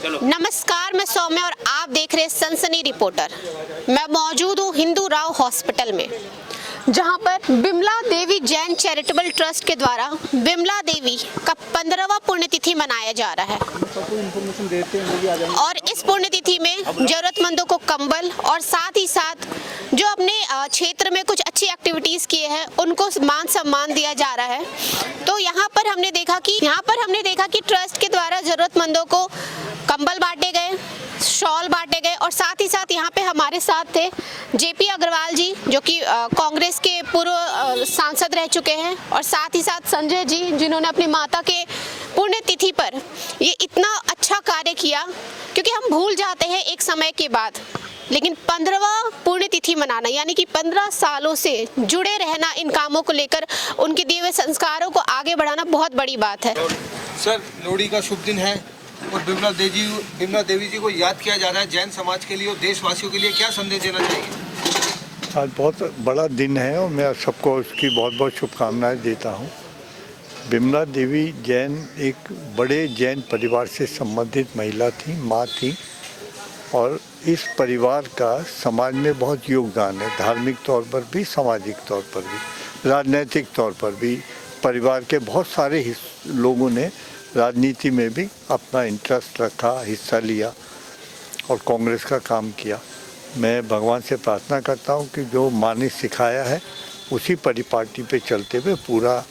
नमस्कार, मैं सौम्या और आप देख रहे हैं सनसनी रिपोर्टर। मैं मौजूद हूँ हिंदू राव हॉस्पिटल में, जहाँ पर बिमला देवी जैन चैरिटेबल ट्रस्ट के द्वारा बिमला देवी का 15वां पुण्यतिथि मनाया जा रहा है। और इस पुण्यतिथि में जरूरतमंदों को कंबल और साथ ही साथ जो अपने क्षेत्र में कुछ अच्छी एक्टिविटीज किए हैं उनको मान सम्मान दिया जा रहा है। तो यहाँ पर हमने देखा कि ट्रस्ट के द्वारा जरूरतमंदों को कंबल बांटे गए, शॉल बांटे गए और साथ ही साथ यहाँ पे हमारे साथ थे जेपी अग्रवाल जी, जो कि कांग्रेस के पूर्व सांसद रह चुके हैं, और साथ ही साथ संजय जी, जिन्होंने अपनी माता के पुण्यतिथि पर ये इतना अच्छा कार्य किया। क्योंकि हम भूल जाते हैं एक समय के बाद, लेकिन 15वां पुण्यतिथि मनाना यानी कि 15 सालों से जुड़े रहना इन कामों को लेकर, उनके दिए हुए संस्कारों को आगे बढ़ाना बहुत बड़ी बात है। सर, लोहड़ी का शुभ दिन है और बिमला देवी जी को याद किया जा रहा है। जैन समाज के लिए और देशवासियों के लिए क्या संदेश देना चाहिए? आज बहुत बड़ा दिन है और मैं सबको उसकी बहुत बहुत शुभकामनाएं देता हूं। बिमला देवी जैन एक बड़े जैन परिवार से संबंधित महिला थी, माँ थी, और इस परिवार का समाज में बहुत योगदान है, धार्मिक तौर पर भी, सामाजिक तौर पर भी, राजनीतिक तौर पर भी। परिवार के बहुत सारे लोगों ने राजनीति में भी अपना इंटरेस्ट रखा, हिस्सा लिया और कांग्रेस का काम किया। मैं भगवान से प्रार्थना करता हूं कि जो माँ ने सिखाया है उसी परिपाटी पे चलते हुए पूरा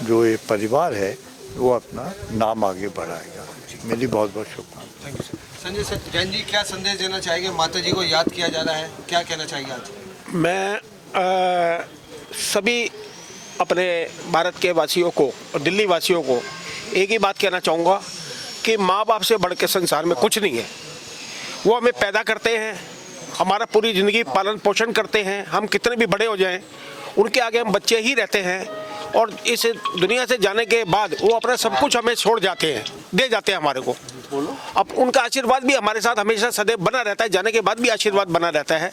जो ये परिवार है वो अपना नाम आगे बढ़ाएगा। मेरी बहुत बहुत शुभकामनाएं। संजय जैन जी, क्या संदेश देना चाहेंगे? माता जी को याद किया जा रहा है, क्या कहना चाहिए आज? मैं सभी अपने भारत के वासियों को और दिल्ली वासियों को एक ही बात कहना चाहूँगा कि माँ बाप से बढ़ के संसार में कुछ नहीं है। वो हमें पैदा करते हैं, हमारा पूरी ज़िंदगी पालन पोषण करते हैं, हम कितने भी बड़े हो जाएं उनके आगे हम बच्चे ही रहते हैं। और इस दुनिया से जाने के बाद वो अपना सब कुछ हमें छोड़ जाते हैं, दे जाते हैं हमारे को। अब उनका आशीर्वाद भी हमारे साथ हमेशा सदैव बना रहता है, जाने के बाद भी आशीर्वाद बना रहता है।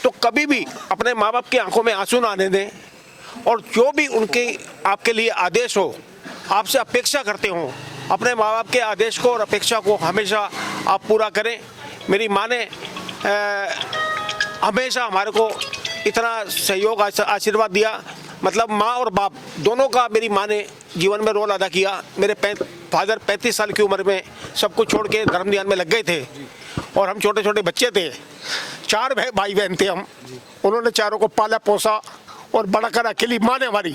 तो कभी भी अपने माँ बाप की आंखों में आंसू ना आने दें, और जो भी उनके आपके लिए आदेश हो, आपसे अपेक्षा करते हो, अपने माँ बाप के आदेश को और अपेक्षा को हमेशा आप पूरा करें। मेरी माँ ने हमेशा हमारे को इतना सहयोग आशीर्वाद दिया, मतलब माँ और बाप दोनों का मेरी माँ ने जीवन में रोल अदा किया। मेरे फादर 35 साल की उम्र में सब कुछ छोड़ के धर्म ध्यान में लग गए थे और हम छोटे छोटे बच्चे थे। 4 भाई बहन थे हम, उन्होंने चारों को पाला पोसा और बड़ा कर अकेली माँ ने हमारी।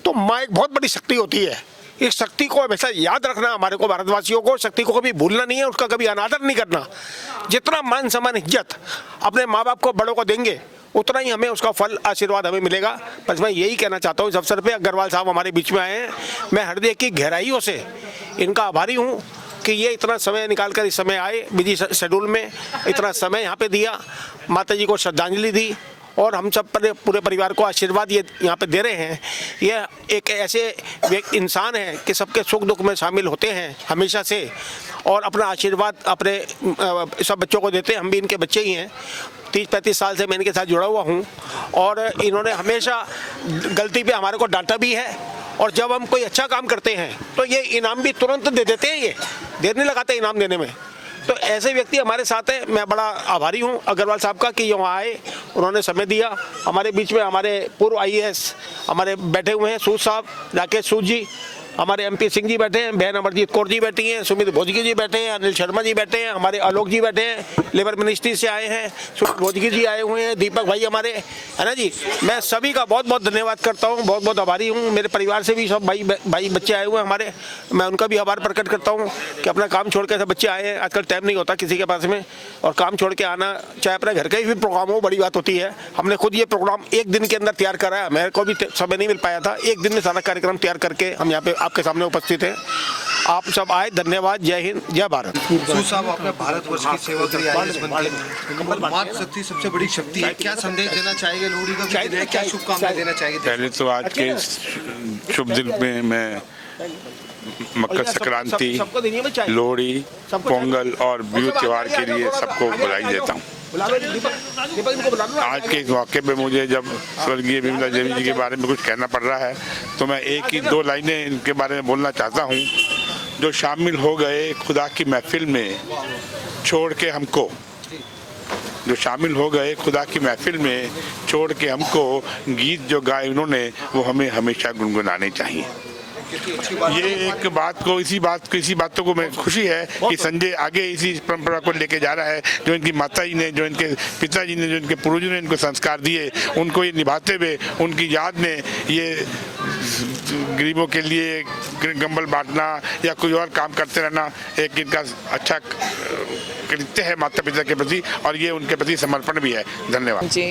तो माँ एक बहुत बड़ी शक्ति होती है, इस शक्ति को हमेशा याद रखना हमारे को, भारतवासियों को शक्ति को कभी भूलना नहीं है, उसका कभी अनादर नहीं करना। जितना मान सम्मान इज्जत अपने माँ बाप को, बड़ों को देंगे, उतना ही हमें उसका फल आशीर्वाद हमें मिलेगा। बस मैं यही कहना चाहता हूँ इस अवसर पे। अग्रवाल साहब हमारे बीच में आए हैं, मैं हृदय की गहराइयों से इनका आभारी हूँ कि ये इतना समय निकाल कर इस समय आए, बिजी शेड्यूल में इतना समय यहाँ पे दिया, माता जी को श्रद्धांजलि दी और हम सब पूरे परिवार को आशीर्वाद ये यहाँ पे दे रहे हैं। ये एक ऐसे इंसान हैं कि सबके सुख दुख में शामिल होते हैं हमेशा से, और अपना आशीर्वाद अपने सब बच्चों को देते हैं। हम भी इनके बच्चे ही हैं, 30-35 साल से मैं इनके साथ जुड़ा हुआ हूँ, और इन्होंने हमेशा गलती पे हमारे को डांटा भी है, और जब हम कोई अच्छा काम करते हैं तो ये इनाम भी तुरंत दे देते हैं, ये देर नहीं लगाते इनाम देने में। तो ऐसे व्यक्ति हमारे साथ हैं। मैं बड़ा आभारी हूँ अग्रवाल साहब का कि यहाँ आए, उन्होंने समय दिया। हमारे बीच में हमारे पूर्व IAS हमारे बैठे हुए हैं, सूद साहब, राकेश सूद जी, हमारे MP सिंह जी बैठे हैं, बहन अमरजीत कौर जी बैठी हैं, सुमित भोजगी जी बैठे हैं, अनिल शर्मा जी बैठे हैं, हमारे आलोक जी बैठे हैं, लेबर मिनिस्ट्री से आए हैं, सुमित भोजगी जी आए हुए हैं, दीपक भाई हमारे, है ना जी। मैं सभी का बहुत बहुत धन्यवाद करता हूँ, बहुत बहुत आभारी हूँ। मेरे परिवार से भी सब भाई बच्चे आए हुए हैं हमारे, मैं उनका भी आभार प्रकट करता हूँ कि अपना काम छोड़ के सब बच्चे आए हैं। आजकल टाइम नहीं होता किसी के पास में, और काम छोड़ के आना, चाहे अपने घर का ही प्रोग्राम हो, बड़ी बात होती है। हमने खुद ये प्रोग्राम 1 दिन के अंदर तैयार करा है, मेरे को भी समय नहीं मिल पाया था। 1 दिन में सारा कार्यक्रम तैयार करके हम यहाँ पे आपके सामने उपस्थित हैं। आप सब आए, धन्यवाद। जय हिंद, जय भारत। सूद साहब, आपने भारतवर्ष की सेवा करी, IAS बन के, मातृ शक्ति सबसे बड़ी शक्ति है। क्या संदेश देना चाहेंगे लोहड़ी का, क्या शुभकामनाएं देना चाहेंगे? पहले तो आज के शुभ दिन में मैं मकर संक्रांति, लोहड़ी, पोंगल और बिहू त्योहार के लिए सबको बधाई देता हूँ। आज के इस मौके पे मुझे जब स्वर्गीय बिमला देवी जी के बारे में कुछ कहना पड़ रहा है तो मैं 1 ही 2 लाइनें इनके बारे में बोलना चाहता हूँ जो शामिल हो गए खुदा की महफिल में छोड़ के हमको, जो शामिल हो गए खुदा की महफिल में छोड़ के हमको, गीत जो गाए उन्होंने वो हमें हमेशा गुनगुनाने चाहिए। ये एक बात को इसी बातों को मैं खुशी है कि संजय आगे इसी परंपरा को लेके जा रहा है। जो इनकी माता जी ने, जो इनके पिताजी ने, जो इनके पूर्वजों ने इनको संस्कार दिए, उनको ये निभाते हुए उनकी याद में ये गरीबों के लिए कंबल बांटना या कोई और काम करते रहना एक इनका अच्छा कृत्य है माता पिता के प्रति, और ये उनके प्रति समर्पण भी है। धन्यवाद जी।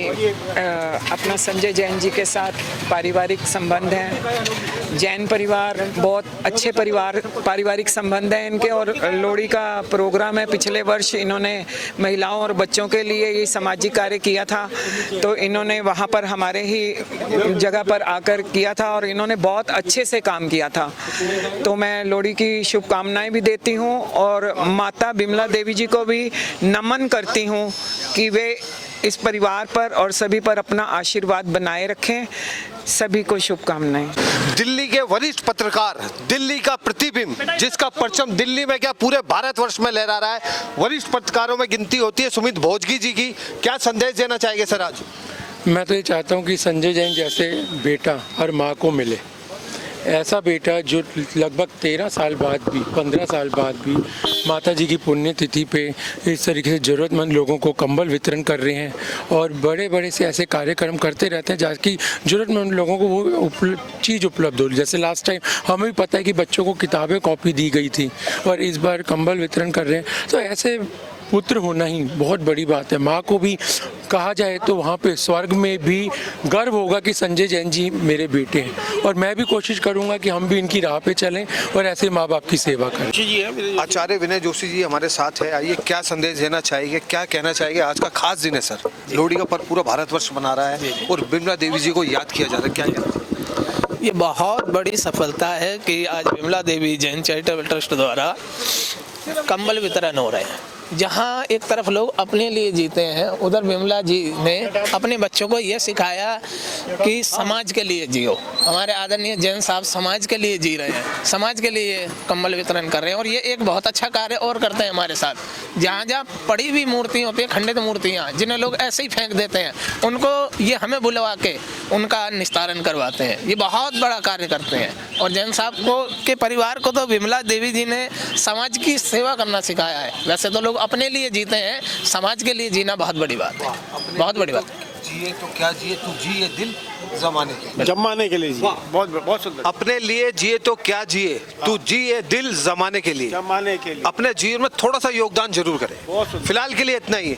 अपना संजय जैन जी के साथ पारिवारिक संबंध हैं। जैन परिवार बहुत अच्छे पारिवारिक संबंध हैं इनके, और लोहड़ी का प्रोग्राम है। पिछले वर्ष इन्होंने महिलाओं और बच्चों के लिए ये सामाजिक कार्य किया था, तो इन्होंने वहाँ पर हमारे ही जगह पर आकर किया था और इन्होंने बहुत अच्छे से काम किया था। तो मैं लोहड़ी की शुभकामनाएं भी देती हूँ और माता बिमला देवी जी को भी नमन करती हूँ कि वे इस परिवार पर और सभी पर अपना आशीर्वाद बनाए रखें। सभी को शुभकामनाएं। दिल्ली के वरिष्ठ पत्रकार, दिल्ली का प्रतिबिंब, जिसका परचम दिल्ली में क्या पूरे भारतवर्ष में लहरा रहा है, वरिष्ठ पत्रकारों में गिनती होती है सुमित भोजगी जी की। क्या संदेश देना चाहेंगे सर आज? मैं तो ये चाहता हूँ कि संजय जैन जैसे बेटा हर माँ को मिले। ऐसा बेटा जो लगभग 13 साल बाद भी, 15 साल बाद भी माता जी की पुण्यतिथि पे इस तरीके से ज़रूरतमंद लोगों को कंबल वितरण कर रहे हैं और बड़े बड़े से ऐसे कार्यक्रम करते रहते हैं ताकि ज़रूरतमंद लोगों को वो चीज़ उपलब्ध हो। जैसे लास्ट टाइम हमें भी पता है कि बच्चों को किताबें कॉपी दी गई थी और इस बार कंबल वितरण कर रहे हैं। तो ऐसे पुत्र होना ही बहुत बड़ी बात है। माँ को भी कहा जाए तो वहाँ पे स्वर्ग में भी गर्व होगा कि संजय जैन जी मेरे बेटे हैं, और मैं भी कोशिश करूँगा कि हम भी इनकी राह पे चलें और ऐसे माँ बाप की सेवा करें। आचार्य विनय जोशी जी हमारे साथ है। आइए, क्या संदेश देना चाहिए, क्या कहना चाहिए? आज का खास दिन है सर, लोहड़ी का पर्व पूरा भारतवर्ष मना रहा है और बिमला देवी जी को याद किया जा रहा है, क्या कहना? ये बहुत बड़ी सफलता है कि आज बिमला देवी जैन चैरिटेबल ट्रस्ट द्वारा कंबल वितरण हो रहे हैं। जहाँ एक तरफ लोग अपने लिए जीते हैं, उधर बिमला जी ने अपने बच्चों को ये सिखाया कि समाज के लिए जियो। हमारे आदरणीय जैन साहब समाज के लिए जी रहे हैं, समाज के लिए कंबल वितरण कर रहे हैं, और ये एक बहुत अच्छा कार्य और करते हैं हमारे साथ। जहाँ जहाँ पड़ी हुई मूर्तियाँ होती हैं, खंडित मूर्तियाँ जिन्हें लोग ऐसे ही फेंक देते हैं, उनको ये हमें बुलवा के उनका निस्तारण करवाते हैं। ये बहुत बड़ा कार्य करते हैं। और जैन साहब को के परिवार को तो बिमला देवी जी ने समाज की सेवा करना सिखाया है। वैसे तो लोग अपने लिए जीते हैं, समाज के लिए जीना बहुत बड़ी बात है, बहुत बड़ी बात। जिए तो क्या जिए, तू जिए दिल जमाने के लिए जी। बहुत सुंदर। अपने लिए जिए तो क्या जिए, तू जिए दिल जमाने के लिए। अपने जीवन में थोड़ा सा योगदान जरूर करें। फिलहाल के लिए इतना ही है।